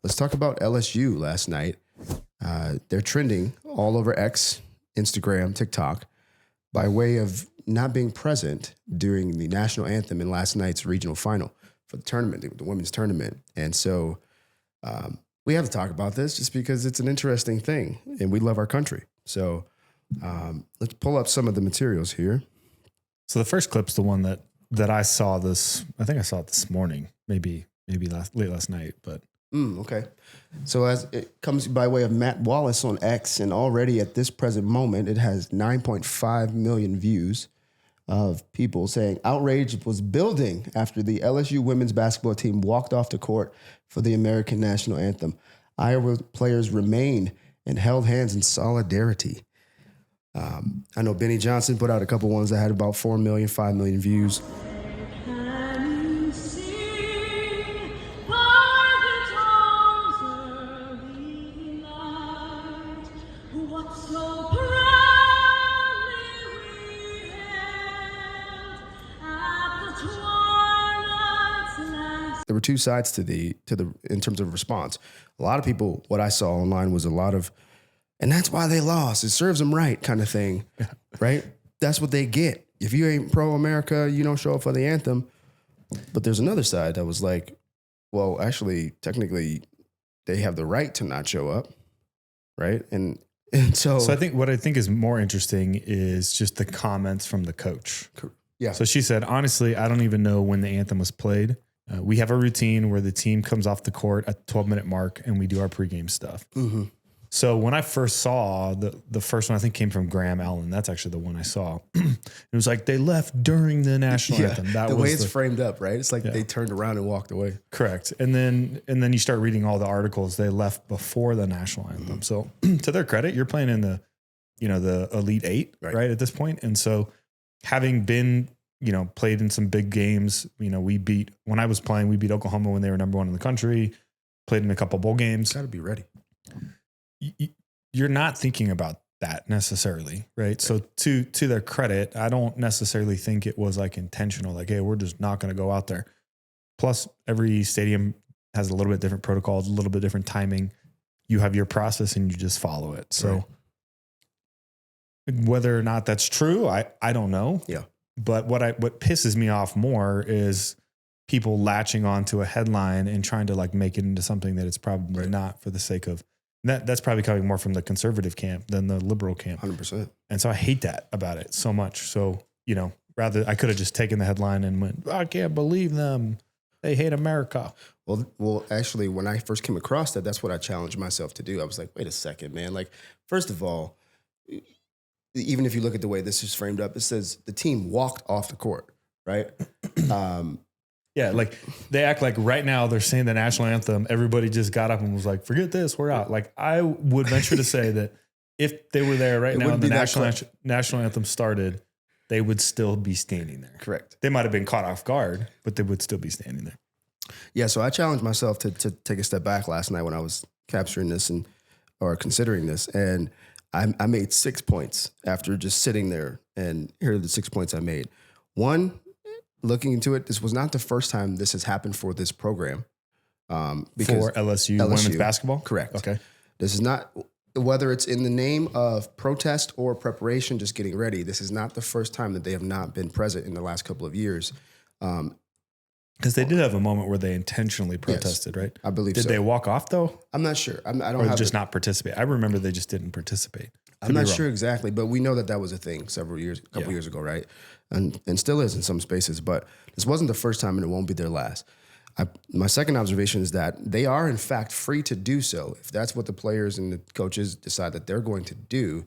let's talk about LSU last night. They're trending all over X, Instagram, TikTok by way of not being present during the national anthem in last night's regional final for the tournament, the women's tournament. And so we have to talk about this just because it's an interesting thing and we love our country. So let's pull up some of the materials here. So the first clip's the one that I saw this. I think I saw it this morning, maybe late last night, but. Okay. So as it comes by way of Matt Wallace on X, and already at this present moment, it has 9.5 million views of people saying outrage was building after the LSU women's basketball team walked off the court for the American national anthem. Iowa players remained and held hands in solidarity. I know Benny Johnson put out a couple ones that had about 4 million, 5 million views. There were two sides to the in terms of response. A lot of people, what I saw online was a lot of, and that's why they lost. It serves them right, kind of thing, right? That's what they get. If you ain't pro-America, you don't show up for the anthem. But there's another side that was like, well, actually, technically, they have the right to not show up, right? And so I think what I think is more interesting is just the comments from the coach. Yeah. So she said, honestly, I don't even know when the anthem was played. We have a routine where the team comes off the court at the 12-minute mark and we do our pregame stuff. Mm-hmm. So when I first saw the first one, I think came from Graham Allen. That's actually the one I saw. It was like they left during the national anthem. That the was way it's framed up, right? It's like they turned around and walked away. Correct. And then you start reading all the articles. They left before the national anthem. So to their credit, you're playing in the Elite Eight, right at this point. And so having been played in some big games, when I was playing, we beat Oklahoma when they were number 1 in the country, played in a couple bowl games. Got to be ready. You're not thinking about that necessarily, right? So to their credit, I don't necessarily think it was like intentional, like, hey, we're just not going to go out there. Plus, every stadium has a little bit different protocols, a little bit different timing. You have your process and you just follow it. So whether or not that's true, I don't know. Yeah. But what pisses me off more is people latching onto a headline and trying to like make it into something that it's probably not, for the sake of that's probably coming more from the conservative camp than the liberal camp. 100%. And so I hate that about it so much. So, rather I could have just taken the headline and went, I can't believe them. They hate America. Well, actually, when I first came across that's what I challenged myself to do. I was like, wait a second, man. Like, first of all, even if you look at the way this is framed up, it says the team walked off the court, right? Yeah, like they act like right now they're saying the national anthem. Everybody just got up and was like, forget this, we're out. Like, I would venture to say that if they were there right now and the national anthem started, they would still be standing there. Correct. They might have been caught off guard, but they would still be standing there. Yeah, so I challenged myself to take a step back last night when I was capturing this or considering this. And I made 6 points after just sitting there, and here are the 6 points I made. One, looking into it, this was not the first time this has happened for this program. Because for LSU women's basketball? Correct. Okay. This is not, whether it's in the name of protest or preparation, just getting ready, this is not the first time that they have not been present in the last couple of years. Because they did have a moment where they intentionally protested, right? I believe so. Did they walk off, though? I'm not sure. I don't or have just not participate. I remember they just didn't participate. I'm not sure exactly, but we know that was a thing a couple years ago, right? And still is in some spaces, but this wasn't the first time and it won't be their last. My second observation is that they are, in fact, free to do so. If that's what the players and the coaches decide that they're going to do,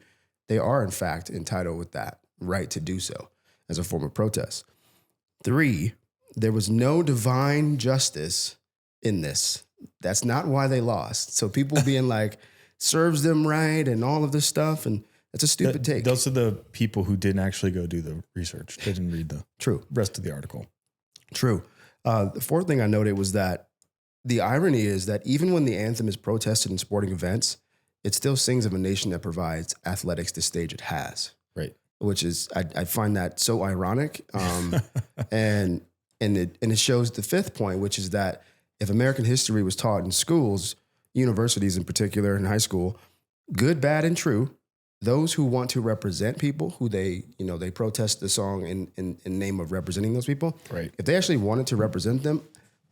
they are, in fact, entitled with that right to do so as a form of protest. 3, there was no divine justice in this. That's not why they lost. So people being like, serves them right and all of this stuff, and it's a stupid take. Those are the people who didn't actually go do the research. They didn't read the rest of the article. True. The fourth thing I noted was that the irony is that even when the anthem is protested in sporting events, it still sings of a nation that provides athletics the stage it has. Right. Which is, I find that so ironic. And it shows the fifth point, which is that if American history was taught in schools, universities in particular in high school, good, bad, and true, those who want to represent people who they protest the song in name of representing those people. Right. If they actually wanted to represent them,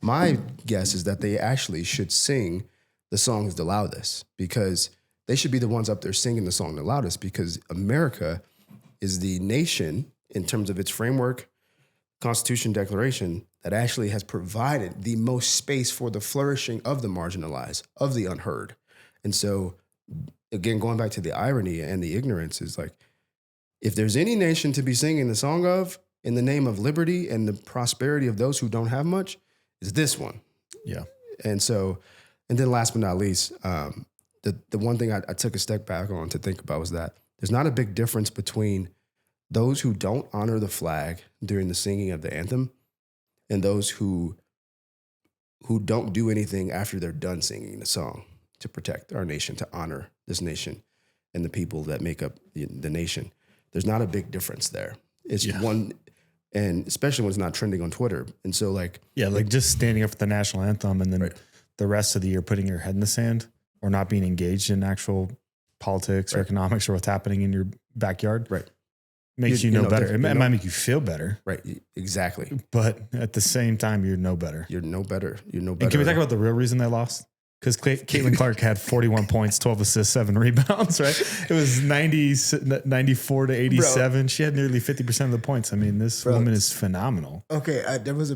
my guess is that they actually should sing the songs the loudest, because they should be the ones up there singing the song the loudest, because America is the nation in terms of its framework, Constitution, Declaration, that actually has provided the most space for the flourishing of the marginalized, of the unheard. And so, again, going back to the irony and the ignorance, is like, if there's any nation to be singing the song of in the name of liberty and the prosperity of those who don't have much, it's this one. Yeah. And so, and then last but not least, the one thing I took a step back on to think about was that there's not a big difference between those who don't honor the flag during the singing of the anthem and those who don't do anything after they're done singing the song to protect our nation, to honor this nation and the people that make up the nation. There's not a big difference there. It's one, and especially when it's not trending on Twitter. And so like just standing up for the national anthem and then right. the rest of the year putting your head in the sand or not being engaged in actual politics or economics or what's happening in your backyard. Right. Makes you know better. It might make you feel better. Right. Exactly. But at the same time, you're no better. You're no better. And can we talk about the real reason they lost? Because Caitlin Clark had 41 points, 12 assists, 7 rebounds, right? It was 94 to 87. Bro. She had nearly 50% of the points. I mean, this woman is phenomenal. Okay, there was a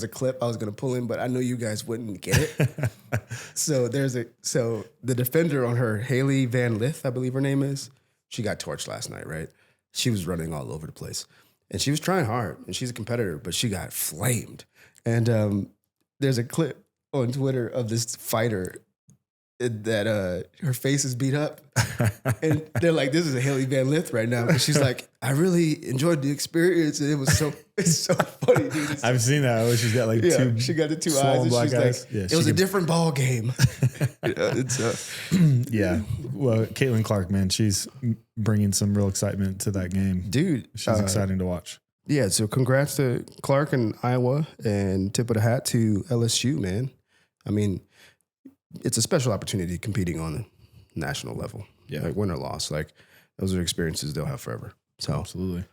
clip I was going to pull in, but I know you guys wouldn't get it. So the defender on her, Haley Van Lith, I believe her name is, she got torched last night, right? She was running all over the place. And she was trying hard, and she's a competitor, but she got flamed. And there's a clip on Twitter of this fighter that her face is beat up. And they're like, this is a Haley Van Lith right now. And she's like, I really enjoyed the experience. And it's so funny, dude. I've seen that. She's got like she got the two eyes. And she's like, it was a different ball game. Yeah. Well, Caitlin Clark, man, she's bringing some real excitement to that game. Dude. She's exciting to watch. Yeah. So congrats to Clark in Iowa, and tip of the hat to LSU, man. I mean, it's a special opportunity competing on the national level. Yeah. Like win or loss. Like those are experiences they'll have forever. So absolutely.